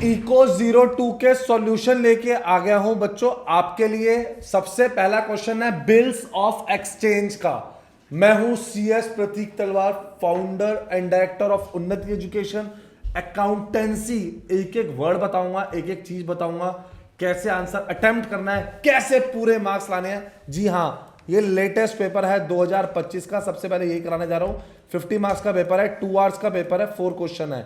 Eco 02 के solution लेके आ गया हूं बच्चों आपके लिए। सबसे पहला क्वेश्चन है बिल्स ऑफ एक्सचेंज का। मैं हूं सीएस प्रतीक तलवार, फाउंडर एंड डायरेक्टर ऑफ उन्नति एजुकेशन अकाउंटेंसी। एक एक वर्ड बताऊंगा, एक एक चीज बताऊंगा, कैसे आंसर अटेम्प्ट करना है, कैसे पूरे मार्क्स लाने हैं। जी हां, ये लेटेस्ट पेपर है 2025 का। सबसे पहले यही कराने जा रहा हूं। 50 मार्क्स का पेपर है, 2 आवर्स का पेपर है, 4 क्वेश्चन है।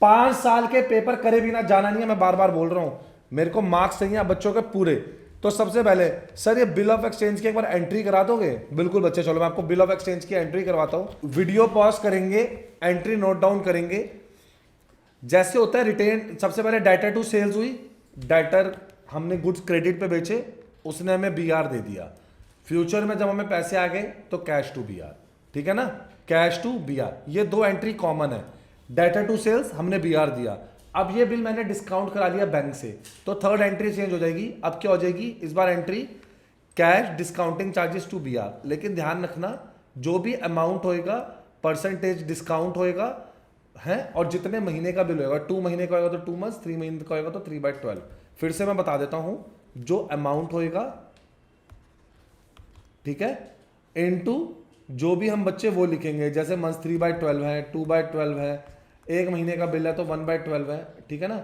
5 साल के पेपर करे बिना जाना नहीं है, मैं बार बार बोल रहा हूं। मेरे को मार्क्स चाहिए बच्चों के पूरे। तो सबसे पहले सर ये बिल ऑफ एक्सचेंज की एक बार एंट्री करा दोगे? बिल्कुल बच्चे, चलो मैं आपको बिल ऑफ एक्सचेंज की एंट्री करवाता हूं। वीडियो पॉज करेंगे, एंट्री नोट डाउन करेंगे। जैसे होता है रिटेन, सबसे पहले डाटा टू सेल्स हुई। डाटर हमने गुड्स क्रेडिट पे बेचे, उसने हमें बीआर दे दिया। फ्यूचर में जब हमें पैसे आ गए तो कैश टू बीआर, ठीक है ना, कैश टू बीआर, ये 2 एंट्री कॉमन है। डाटा टू सेल्स हमने बीआर दिया, अब ये बिल मैंने डिस्काउंट करा लिया बैंक से, तो 3rd एंट्री चेंज हो जाएगी। अब क्या हो जाएगी इस बार entry? Cash discounting charges to BR. लेकिन ध्यान रखना, जो भी अमाउंट होएगा परसेंटेज डिस्काउंट होएगा है, और जितने महीने का बिल होगा, 2 महीने का होगा तो 2 मंथ्स, 3 महीने का होगा तो 3/12। फिर से मैं बता देता हूं, जो अमाउंट होएगा, ठीक है, इनटू जो भी हम बच्चे वो लिखेंगे। जैसे मंथ 3/12 है, 2/12 है, 1 महीने का बिल है तो 1/12 है, ठीक है ना,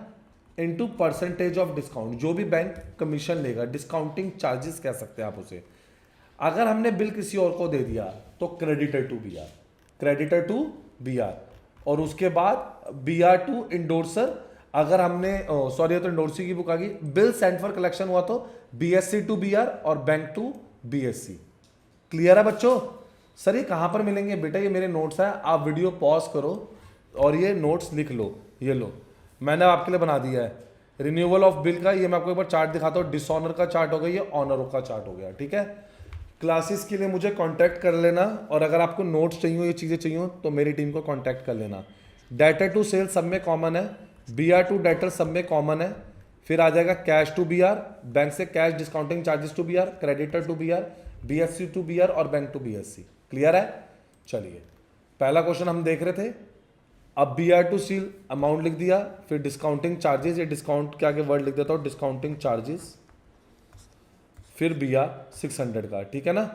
इनटू परसेंटेज ऑफ डिस्काउंट, जो भी बैंक कमीशन लेगा, डिस्काउंटिंग चार्जेस कह सकते हैं आप उसे। अगर हमने बिल किसी और को दे दिया तो creditor to BR, creditor to BR. और उसके बाद बीआर टू इंडोर्सर। अगर हमने सॉरी, तो इंडोर्सी की बुक आ गई। बिल सेंट फॉर कलेक्शन हुआ तो बीएससी टू बीआर और बैंक टू बीएससी। क्लियर है बच्चों? सर ये कहां पर मिलेंगे? बेटा ये मेरे नोट्स हैं, आप वीडियो पॉज करो और ये नोट्स लिख लो। ये लो, मैंने आपके लिए बना दिया है रिन्यूअल ऑफ बिल का। ये मैं आपको एक बार चार्ट दिखाता हूँ। डिसऑनर का चार्ट हो गया, ये ऑनर का चार्ट हो गया, ठीक है। क्लासेस के लिए मुझे कांटेक्ट कर लेना, और अगर आपको नोट्स चाहिए हो, ये चीज़ें चाहिए हो, तो मेरी टीम को कांटेक्ट कर लेना। डाटा टू सेल सब में कॉमन है, बीआर टू डाटर सब में कॉमन है। फिर आ जाएगा कैश टू बीआर, बैंक से cash discounting charges to BR, creditor to BR, BSc to BR और बैंक टू बीएससी। क्लियर है? चलिए, पहला क्वेश्चन हम देख रहे थे। अब बीआर टू सील अमाउंट लिख दिया, फिर डिस्काउंटिंग चार्जेस, ये डिस्काउंट के आगे वर्ड लिख देता हूँ, डिस्काउंटिंग चार्जेस, फिर बीआर 600 का, ठीक है ना।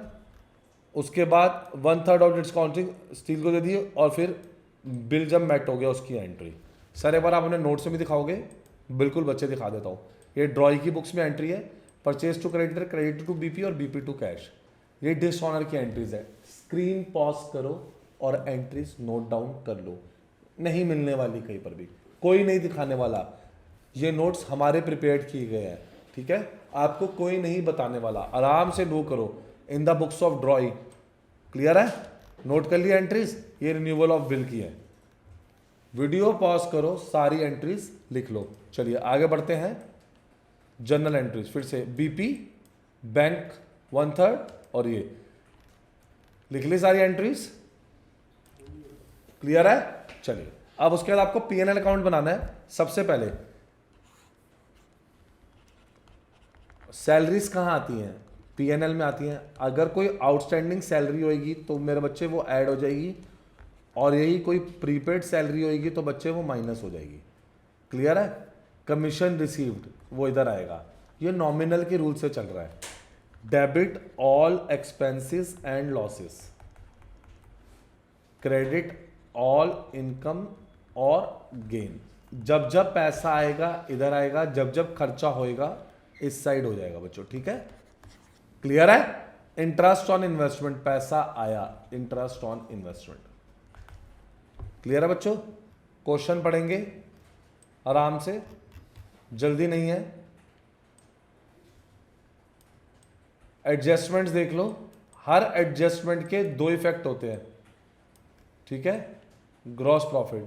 उसके बाद 1/3 ऑफ डिस्काउंटिंग स्टील को दे दिए, और फिर बिल जब मैट हो गया उसकी एंट्री। सर एक बार आप अपने नोट्स में भी दिखाओगे? बिल्कुल बच्चे, दिखा देता हूँ। ये ड्रॉई की बुक्स में एंट्री है, purchase to creditor, credit to BP और बीपी टू कैश। ये डिसऑनर की एंट्रीज है। स्क्रीन पॉज करो और एंट्रीज नोट डाउन कर लो। नहीं मिलने वाली कहीं पर भी, कोई नहीं दिखाने वाला। ये नोट्स हमारे प्रिपेयर किए गए हैं, ठीक है, आपको कोई नहीं बताने वाला। आराम से लो करो in the books of drawing. Clear है? नोट कर लिया एंट्रीज? ये रिन्यूअल ऑफ बिल की है। वीडियो पॉज करो, सारी एंट्रीज लिख लो। चलिए आगे बढ़ते हैं। जर्नल एंट्रीज, फिर से बीपी, बैंक 1/3, और ये लिख ली सारी एंट्रीज। क्लियर है? चलिए, अब उसके बाद आपको पीएनएल अकाउंट बनाना है। सबसे पहले सैलरीज कहां आती हैं? पीएनएल में आती हैं। अगर कोई आउटस्टैंडिंग सैलरी होगी तो मेरे बच्चे वो ऐड हो जाएगी, और यही कोई प्रीपेड सैलरी होगी तो बच्चे वो माइनस हो जाएगी। क्लियर है? कमीशन रिसीव्ड वो इधर आएगा। ये नॉमिनल के रूल से चल रहा है। Debit all expenses and losses, credit all income और गेन। जब जब पैसा आएगा इधर आएगा, जब जब खर्चा होएगा इस साइड हो जाएगा बच्चों, ठीक है। क्लियर है? इंटरेस्ट ऑन इन्वेस्टमेंट, पैसा आया, इंटरेस्ट ऑन इन्वेस्टमेंट। क्लियर है बच्चों? क्वेश्चन पढ़ेंगे आराम से, जल्दी नहीं है। एडजस्टमेंट्स देख लो। हर एडजस्टमेंट के 2 इफेक्ट होते हैं, ठीक है। Gross profit,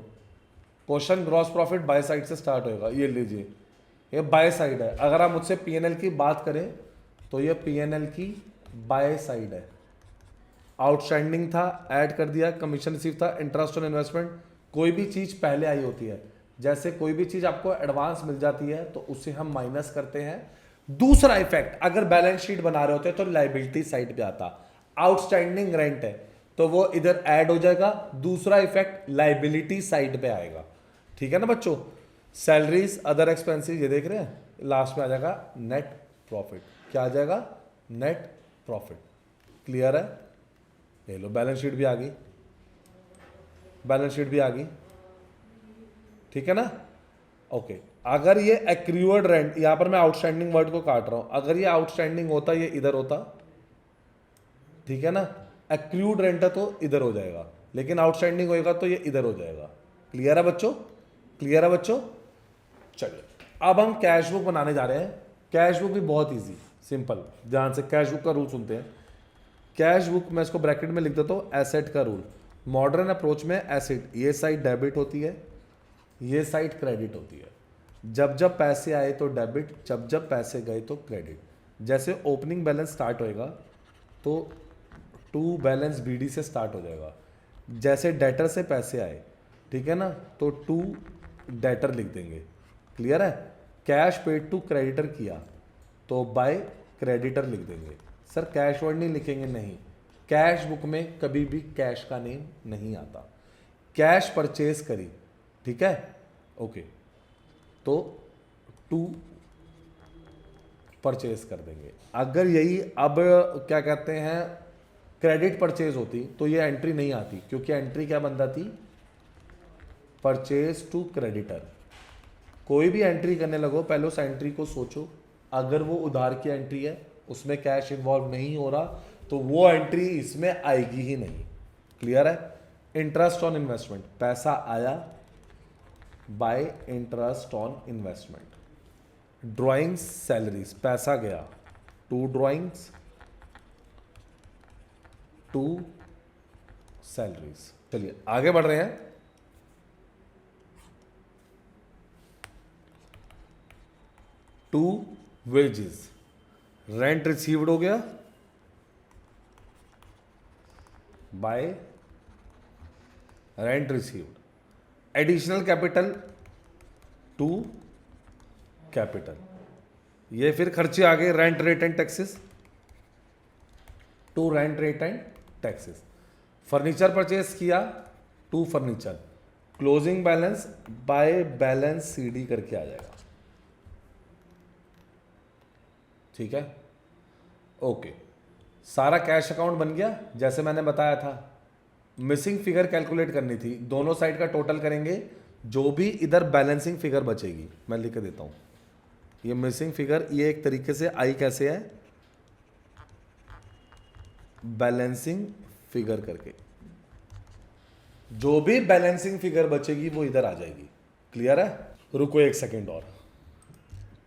question gross profit by side से स्टार्ट होएगा। ये लीजिए, ये बाय साइड है। अगर आप मुझसे पीएनएल की बात करें तो ये पीएनएल की बाय साइड है। आउटस्टैंडिंग था, ऐड कर दिया, कमीशन रिसीव था, इंटरेस्ट ऑन इन्वेस्टमेंट। कोई भी चीज पहले आई होती है, जैसे कोई भी चीज आपको एडवांस मिल जाती है तो उसे हम माइनस करते हैं। दूसरा इफेक्ट, अगर बैलेंस शीट बना रहे होते हैं तो लायबिलिटी साइड पे आता। आउटस्टैंडिंग रेंट है तो वो इधर ऐड हो जाएगा। दूसरा इफेक्ट लायबिलिटी साइड पे आएगा, ठीक है ना बच्चों। सैलरीज अदर एक्सपेंसेस, ये देख रहे हैं, लास्ट में आ जाएगा नेट प्रॉफिट। क्या आ जाएगा? Net profit. क्लियर है? ये लो बैलेंस शीट भी आ गई, बैलेंस शीट भी आ गई, ठीक है ना? ओके, अगर ये एक्रूअड रेंट, यहां पर मैं आउटस्टैंडिंग वर्ड को काट रहा हूं, अगर ये आउटस्टैंडिंग होता ये इधर होता, ठीक है ना? एक्रूड रेंट है तो इधर हो जाएगा, लेकिन आउटस्टैंडिंग होएगा तो ये इधर हो जाएगा। क्लियर है बच्चों? क्लियर है बच्चों? चलिए अब हम कैश बुक बनाने जा रहे हैं। कैश बुक भी बहुत इजी, सिंपल, ध्यान से कैश बुक का रूल सुनते हैं। कैश बुक मैं इसको ब्रैकेट में लिख देता हूँ, एसेट का रूल। मॉडर्न अप्रोच में एसेट, ये साइड डेबिट होती है, ये साइड क्रेडिट होती है। जब जब पैसे आए तो डेबिट, जब जब पैसे गए तो क्रेडिट। जैसे ओपनिंग बैलेंस स्टार्ट होएगा तो टू बैलेंस बीडी से स्टार्ट हो जाएगा। जैसे डेटर से पैसे आए, ठीक है ना, तो टू डेटर लिख देंगे। क्लियर है? कैश पेड टू क्रेडिटर किया तो बाय क्रेडिटर लिख देंगे। सर कैश वर्ड नहीं लिखेंगे, नहीं, कैश बुक में कभी भी कैश का नेम नहीं आता। कैश परचेज करी, ठीक है, ओके, तो टू परचेज कर देंगे। अगर यही अब क्या कहते हैं क्रेडिट परचेज होती तो ये एंट्री नहीं आती, क्योंकि एंट्री क्या बन जाती? Purchase to creditor. कोई भी एंट्री करने लगो पहले उस एंट्री को सोचो, अगर वो उधार की एंट्री है, उसमें कैश इन्वॉल्व नहीं हो रहा, तो वो एंट्री इसमें आएगी ही नहीं। क्लियर है? इंटरेस्ट ऑन इन्वेस्टमेंट, पैसा आया bye interest on investment. Drawings salaries, पैसा गया, टू ड्राइंग्स टू सैलरीज। चलिए आगे बढ़ रहे हैं। टू वेजेस, रेंट रिसीव्ड हो गया by rent received. Additional capital to capital, ये फिर खर्चे आ गए, rent rate and taxes to rent rate and taxes. Furniture purchase किया to furniture. Closing balance by balance CD करके आ जाएगा, ठीक है, ओके। सारा कैश अकाउंट बन गया। जैसे मैंने बताया था, मिसिंग फिगर कैलकुलेट करनी थी, दोनों साइड का टोटल करेंगे, जो भी इधर बैलेंसिंग फिगर बचेगी, मैं लिख के देता हूं, ये मिसिंग फिगर, ये एक तरीके से आई कैसे है, बैलेंसिंग फिगर करके, जो भी बैलेंसिंग फिगर बचेगी वो इधर आ जाएगी। क्लियर है? रुको एक सेकेंड और,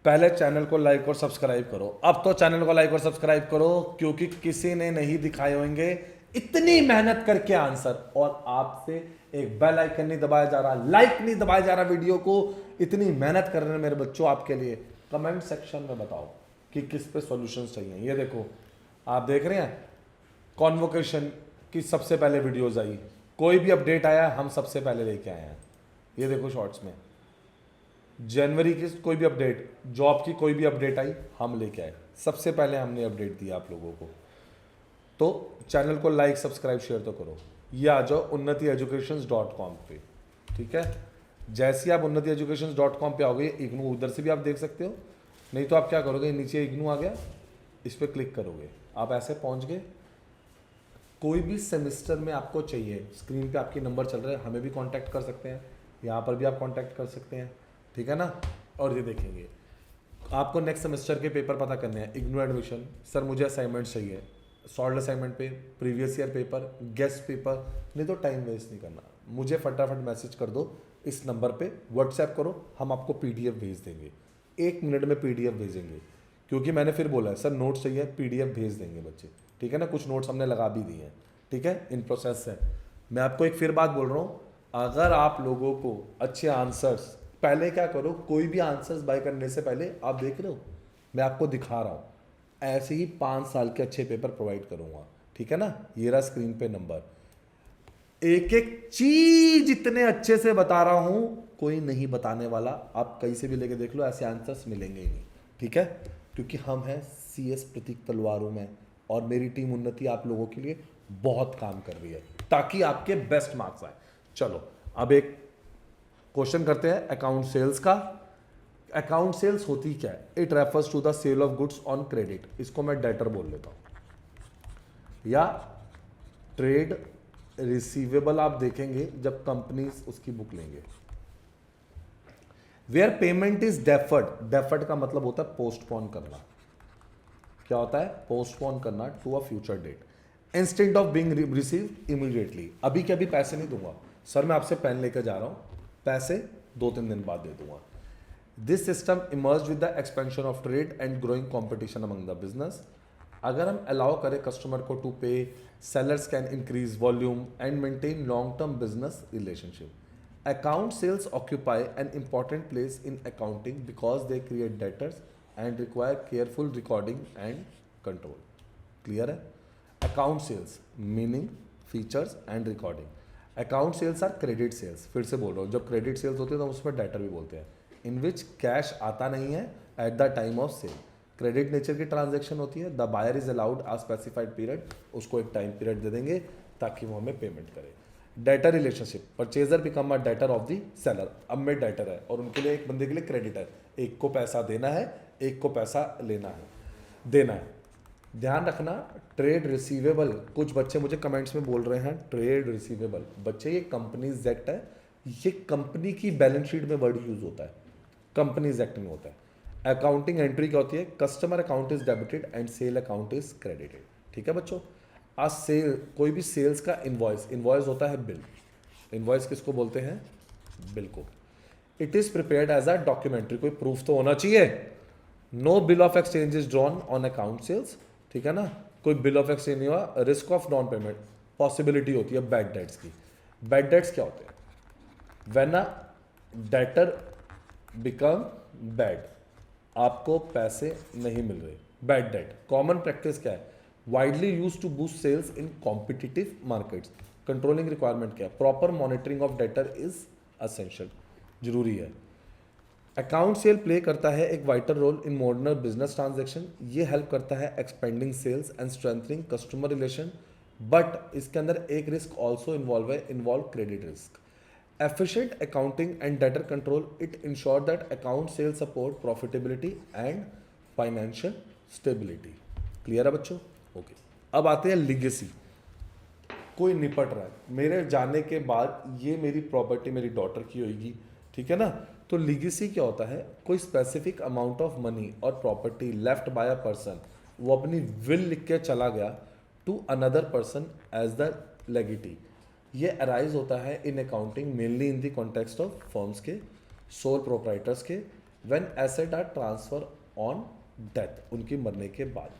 पहले चैनल को लाइक और सब्सक्राइब करो। अब तो चैनल को लाइक और सब्सक्राइब करो, क्योंकि किसी ने नहीं दिखाए होंगे इतनी मेहनत करके आंसर, और आपसे एक बेल आइकन नहीं दबाया जा रहा, लाइक नहीं दबाया जा रहा वीडियो को। इतनी मेहनत कर रहे हैं मेरे बच्चों आपके लिए। कमेंट सेक्शन में बताओ कि किस पे सॉल्यूशंस चाहिए। ये देखो, आप देख रहे हैं कॉन्वोकेशन की सबसे पहले वीडियोस आई, कोई भी अपडेट आया हम सबसे पहले लेके आए हैं। ये देखो शॉर्ट्स में जनवरी की कोई भी अपडेट, जॉब की कोई भी अपडेट आई, हम लेके आए, सबसे पहले हमने अपडेट दिया आप लोगों को। तो चैनल को लाइक सब्सक्राइब शेयर तो करो। ये आ जाओ unnatieducations.com पे, ठीक है। जैसे ही आप unnatieducations.com पे आओगे, इग्नू उधर से भी आप देख सकते हो, नहीं तो आप क्या करोगे, नीचे इग्नू आ गया, इस पर क्लिक करोगे, आप ऐसे पहुंच गए। कोई भी सेमेस्टर में आपको चाहिए, स्क्रीन पे आपके नंबर चल रहा है, हमें भी कांटेक्ट कर सकते हैं, यहाँ पर भी आप कांटेक्ट कर सकते हैं, ठीक है ना। और ये देखेंगे आपको नेक्स्ट सेमेस्टर के पेपर पता करने हैं, इग्नू एडमिशन, सर मुझे असाइनमेंट चाहिए, सॉल्व असाइनमेंट पे, previous year paper, guest paper, नहीं तो टाइम वेस्ट नहीं करना, मुझे फटाफट मैसेज कर दो, इस नंबर पे व्हाट्सएप करो, हम आपको पीडीएफ भेज देंगे, 1 मिनट में पीडीएफ भेजेंगे। क्योंकि मैंने फिर बोला है सर नोट्स चाहिए, पीडीएफ भेज देंगे बच्चे, ठीक है ना। कुछ नोट्स हमने लगा भी दिए हैं, ठीक है, इन प्रोसेस है। मैं आपको एक फिर बात बोल रहा हूँ, अगर आप लोगों को अच्छे आंसर्स, पहले क्या करो, कोई भी आंसर्स बाय करने से पहले आप देख रहे हो, मैं आपको दिखा रहा हूँ, ऐसे ही 5 साल के अच्छे पेपर प्रोवाइड करूंगा, ठीक है ना। ये रहा स्क्रीन पे नंबर, एक एक चीज इतने अच्छे से बता रहा हूं, कोई नहीं बताने वाला, आप कहीं से भी लेके देख लो, ऐसे आंसर्स मिलेंगे ही नहीं, ठीक है। क्योंकि हम हैं CS प्रतीक तलवारों में, और मेरी टीम उन्नति आप लोगों के लिए बहुत काम कर रही है, ताकि आपके बेस्ट मार्क्स आए। चलो अब एक क्वेश्चन करते हैं अकाउंट सेल्स का। अकाउंट सेल्स होती क्या है? It refers to the sale of goods on credit, इसको मैं डेटर बोल लेता हूं, या ट्रेड रिसीवेबल आप देखेंगे जब कंपनीज उसकी बुक लेंगे। Where payment is deferred, deferred का मतलब होता है पोस्टपोन करना। क्या होता है? पोस्टपोन करना to a future date instead of being received immediately. अभी के अभी पैसे नहीं दूंगा सर, मैं आपसे पेन लेकर जा रहा हूं, पैसे 2-3 दिन बाद दे दूंगा। This system emerge with the expansion of trade and growing competition among the business. अगर हम अलाउ करें कस्टमर को टू पे, sellers can increase volume and maintain long-term business relationship. Account sales occupy an important place in accounting because they create debtors and require careful recording and control. Clear है? Account sales meaning, features and recording. Account sales are credit sales. फिर से बोल रहा हूँ, जब credit sales होती है तो उसमें debtor भी बोलते हैं, in which cash आता नहीं है at the time of sale. Credit nature की ट्रांजैक्शन होती है। The buyer is allowed a specified period, उसको एक टाइम पीरियड दे देंगे ताकि वो हमें पेमेंट करे। Debtor relationship, purchaser become a debtor of the seller. अब मैं डेटर है और उनके लिए एक बंदे के लिए क्रेडिट है, एक को पैसा देना है, एक को पैसा लेना है, देना है। ध्यान रखना ट्रेड रिसीवेबल, कुछ बच्चे मुझे कमेंट्स में बोल रहे हैं ट्रेड रिसीवेबल, बच्चे ये कंपनीज एक्ट है, ये कंपनी की बैलेंस शीट में वर्ड यूज होता है, कंपनीज एक्ट में होता है। अकाउंटिंग एंट्री क्या होती है? Customer account is debited and sale account is credited. ठीक है बच्चों। आज सेल, कोई भी सेल्स का इनवॉइस, इनवॉइस होता है बिल। इनवॉइस किसको बोलते हैं? बिल को। It is prepared as a documentary, कोई प्रूफ तो होना चाहिए। No bill of exchange is drawn on account sales. ठीक है ना, कोई बिल ऑफ एक्सचेंज नहीं हुआ। Risk of non payment, possibility होती है बैड डेट्स की। बैड डेट्स क्या होते हैं? When a debtor become bad, आपको पैसे नहीं मिल रहे, बैड डेट। कॉमन प्रैक्टिस क्या है? Widely use to boost sales in competitive markets. Controlling requirement क्या है? Proper monitoring of debtor is essential, जरूरी है। अकाउंट सेल प्ले करता है एक vital role in modern business transaction. ये हेल्प करता है expanding sales and strengthening customer relation, but इसके अंदर एक risk also involve credit risk. Efficient accounting and debtor control, it ensure that account sales support profitability and financial stability. Clear है बच्चों? Okay. अब आते हैं लीगेसी। कोई निपट रहा है, मेरे जाने के बाद ये मेरी प्रॉपर्टी मेरी डॉटर की होगी, ठीक है ना। तो लीगेसी क्या होता है? कोई स्पेसिफिक अमाउंट ऑफ मनी और property left by a person, वो अपनी विल लिख के चला गया to another person as the legatee. ये अराइज होता है in accounting mainly in the context of firms के, सोल प्रोप्राइटर्स के, when asset are transfer on death, उनकी मरने के बाद।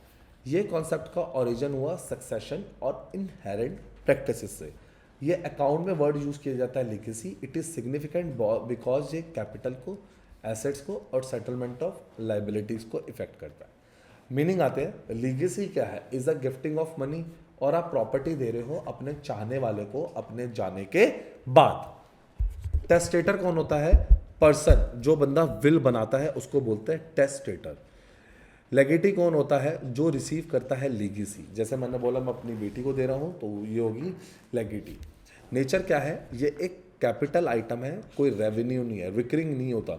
ये कॉन्सेप्ट का ओरिजिन हुआ सक्सेशन और इनहेरेंट प्रैक्टिसेस से। ये अकाउंट में वर्ड यूज किया जाता है legacy. It is significant because ये कैपिटल को, एसेट्स को और सेटलमेंट ऑफ लाइबिलिटीज को इफेक्ट करता है। मीनिंग आते हैं, लीगेसी क्या है? Is a gifting of money, और आप प्रॉपर्टी दे रहे हो अपने चाहने वाले को अपने जाने के बाद। टेस्टेटर कौन होता है? पर्सन, जो बंदा विल बनाता है उसको बोलते हैं टेस्टेटर। लेगेटी कौन होता है? जो रिसीव करता है लीगेसी। जैसे मैंने बोला मैं अपनी बेटी को दे रहा हूं तो ये होगी लेगेटी। नेचर क्या है? ये एक कैपिटल आइटम है, कोई रेवेन्यू नहीं है, रिकरिंग नहीं होता।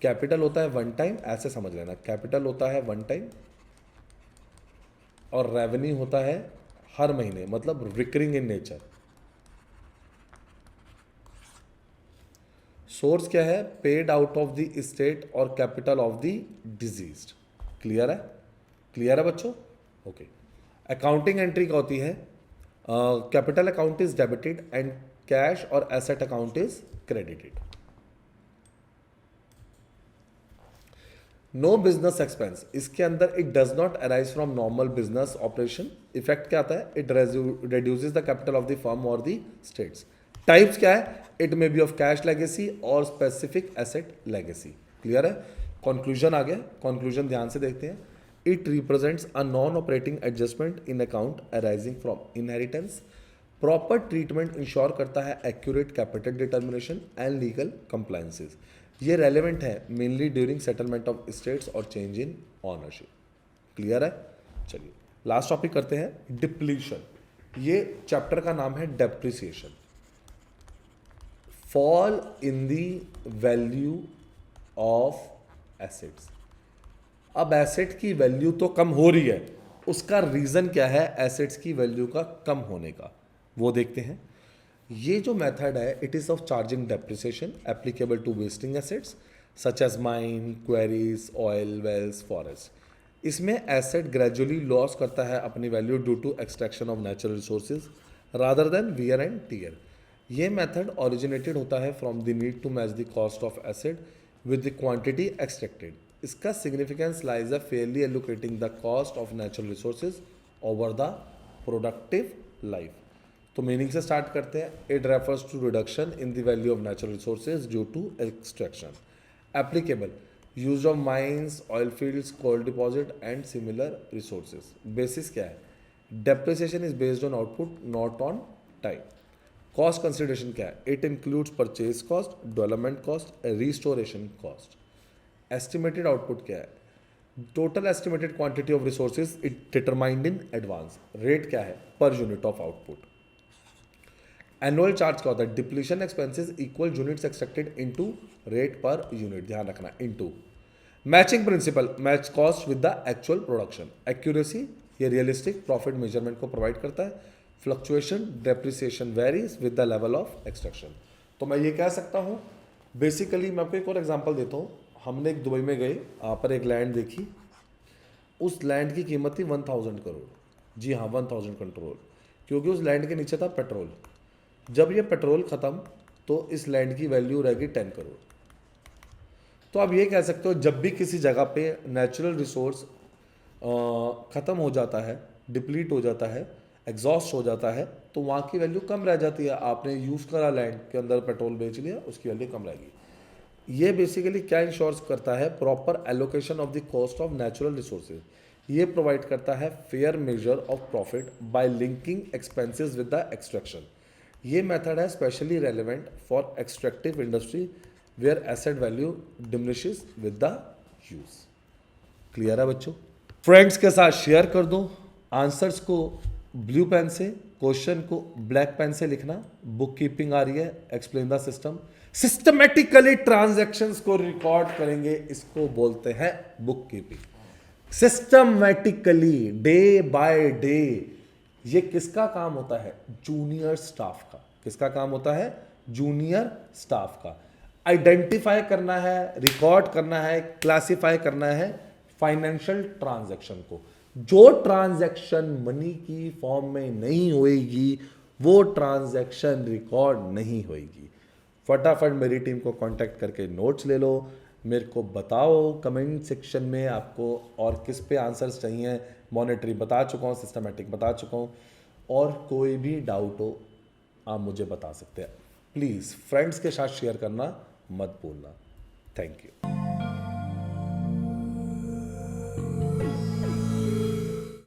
कैपिटल होता है वन टाइम, ऐसे समझ लेना, कैपिटल होता है वन टाइम और रेवेन्यू होता है हर महीने, मतलब रिकरिंग इन नेचर। सोर्स क्या है? Paid out of the estate और capital of the deceased. Clear है? क्लियर है बच्चों? ओके। अकाउंटिंग एंट्री क्या होती है? Capital account is debited and cash और asset account is credited. No business expense, इसके अंदर it does not arise from normal business operation. Effect क्या आता है? It reduces the capital of the firm और द स्टेट्स। टाइप्स क्या है? It may be of cash legacy और specific asset legacy. Clear है? कंक्लूजन आ गया। कंक्लूजन ध्यान से देखते हैं। It represents a non operating adjustment in account arising from inheritance. Proper treatment ensure करता है accurate capital determination and legal compliances. ये रेलेवेंट है mainly during settlement of states और चेंज इन ऑनरशिप। क्लियर है? चलिए लास्ट टॉपिक करते हैं, depletion. ये चैप्टर का नाम है depreciation. Fall in the value of assets. अब एसेट की वैल्यू तो कम हो रही है, उसका रीजन क्या है एसेट्स की वैल्यू का कम होने का, वो देखते हैं। ये जो मेथड है it is of charging depreciation applicable to wasting assets such as mine, quarries, oil wells, forest. इसमें एसेट ग्रेजुअली लॉस करता है अपनी value due to extraction of natural resources rather than wear and tear. ये method originated होता है from the need to match the cost of asset with the quantity extracted. इसका significance lies a fairly allocating the cost of natural resources over the productive life. तो meaning से start करते हैं। It refers to reduction in the value of natural resources due to extraction. Applicable use of mines, oil fields, coal deposit and similar resources. Basis क्या है, depreciation is based on output not on time. Cost consideration क्या है, it includes purchase cost, development cost, restoration cost. Estimated output क्या है, total estimated quantity of resources it determined in advance. Rate क्या है, per unit of output. Annual charge क्या होता है, depletion expenses equal units extracted into rate per unit, ध्यान रखना into. Matching principal, match cost with the actual production. Accuracy, ये realistic profit measurement को provide करता है। Fluctuation, depreciation varies with the level of extraction. तो मैं ये कह सकता हूँ बेसिकली, मैं आपको एक और एग्जांपल देता हूँ। हमने एक दुबई में गए, वहाँ पर एक लैंड देखी, उस लैंड की कीमत थी 1000 करोड़। जी हाँ, 1000 करोड़, क्योंकि उस लैंड के नीचे था पेट्रोल। जब ये पेट्रोल ख़त्म तो इस लैंड की वैल्यू रहेगी 10 करोड़। तो आप ये कह सकते हो जब भी किसी जगह पे नेचुरल रिसोर्स ख़त्म हो जाता है, डिप्लीट हो जाता है, एग्जॉस्ट हो जाता है, तो वहाँ की वैल्यू कम रह जाती है। आपने यूज़ करा लैंड के अंदर, पेट्रोल बेच लिया, उसकी वैल्यू कम रहेगी। ये बेसिकली क्या इंश्योर्स करता है, proper allocation of the cost of natural resources. ये प्रोवाइड करता है fair measure of profit by linking expenses with the extraction. ये मेथड है specially relevant for extractive industry where asset value diminishes with the use. Clear है बच्चों? Friends के साथ share कर दो। आंसर्स को ब्लू पेन से, क्वेश्चन को ब्लैक पेन से लिखना। बुक कीपिंग आ रही है, explain the system. Systematically transactions को रिकॉर्ड करेंगे, इसको बोलते हैं book keeping. Systematically, day by day. ये किसका काम होता है, जूनियर स्टाफ का। किसका काम होता है, जूनियर स्टाफ का। आइडेंटिफाई करना है, रिकॉर्ड करना है, क्लासिफाई करना है फाइनेंशियल ट्रांजैक्शन को। जो ट्रांजैक्शन मनी की फॉर्म में नहीं होएगी वो ट्रांजैक्शन रिकॉर्ड नहीं होएगी। फटाफट मेरी टीम को कांटेक्ट करके नोट्स ले लो। मेरे को बताओ कमेंट सेक्शन में आपको और किस पे आंसर्स चाहिए। मॉनेटरी बता चुका हूँ, सिस्टमैटिक बता चुका हूँ, और कोई भी डाउट हो आप मुझे बता सकते हैं। प्लीज़ फ्रेंड्स के साथ शेयर करना मत भूलना। Thank you.